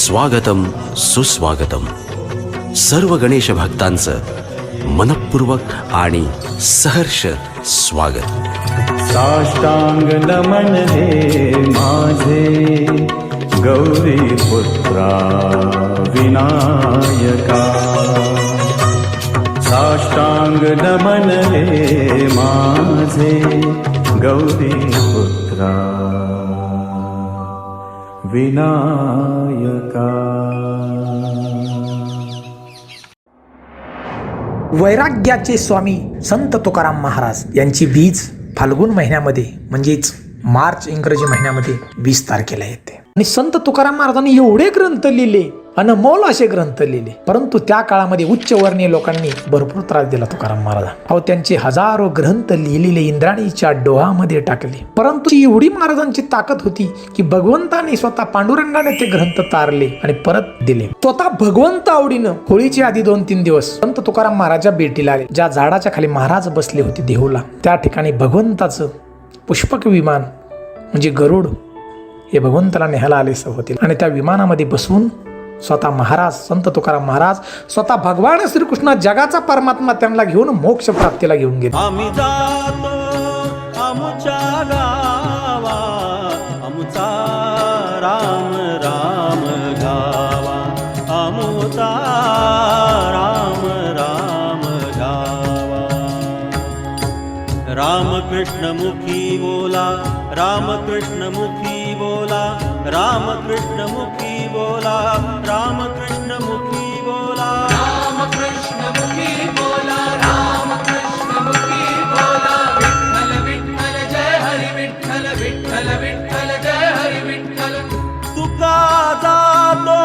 स्वागतम सुस्वागतम. सर्व गणेश भक्तांचं मनपूर्वक आणि सहर्ष स्वागत. साष्टांग नमन हे माझे गौरी पुत्रा विनायका. साष्टांग नमन हे माझे गौरी पुत्रा विनायका. वैराग्याचे स्वामी संत तुकाराम महाराज यांची बीज फाल्गुन महिन्यामध्ये म्हणजेच मार्च इंग्रजी महिन्यामध्ये 20 तारखेला येते. आणि संत तुकाराम महाराजांनी एवढे ग्रंथ लिहिले, अनमोल असे ग्रंथ लिहिले, परंतु त्या काळामध्ये उच्चवर्णीय लोकांनी भरपूर त्रास दिला तुकाराम महाराजांना. अहो, त्यांचे हजारो ग्रंथ लिहिलेले इंद्राणीच्या डोहामध्ये टाकले. परंतु एवढी महाराजांची ताकद होती की भगवंताने स्वतः पांडुरंगाने ते ग्रंथ तारले आणि परत दिले. स्वतः भगवंत आवडीनं होळीचे आधी 2-3 दिवस संत तुकाराम महाराजा भेटीला आले. ज्या झाडाच्या खाली महाराज बसले होते देहूला, त्या ठिकाणी भगवंताचं पुष्पक विमान म्हणजे गरुड हे भगवंताला न्यायला आले होते. आणि त्या विमानामध्ये बसून स्वतः महाराज संत तुकाराम महाराज स्वतः भगवान श्रीकृष्ण जगाचा परमात्मा त्यांना घेऊन मोक्ष प्राप्तीला घेऊन गेले. आम्ही जातो आमच्या गावा, आमचा राम राम गावा, आमचा राम राम गावा. रामकृष्ण मुखी बोला, रामकृष्ण मुखी बोला, रामकृष्ण मुखी बोला, रामकृष्ण मुखी बोला, रामकृष्ण मुखी बोला, रामकृष्ण मुखी बोला. विठ्ठल विठ्ठल जय हरी विठ्ठल, विठ्ठल विठ्ठल जय हरी विठ्ठल. तुका जातो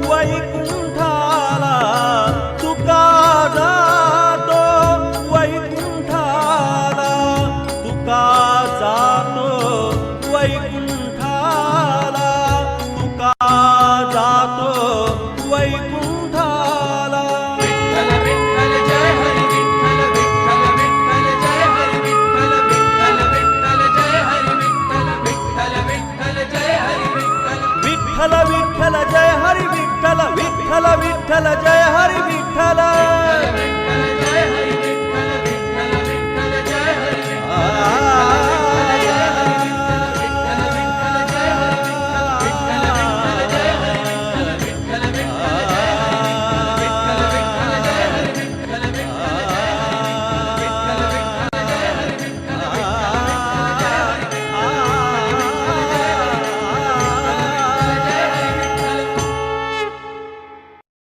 वैकुंठाला, तुका जातो वैकुंठाला, तुका जातो वैकुंठाला.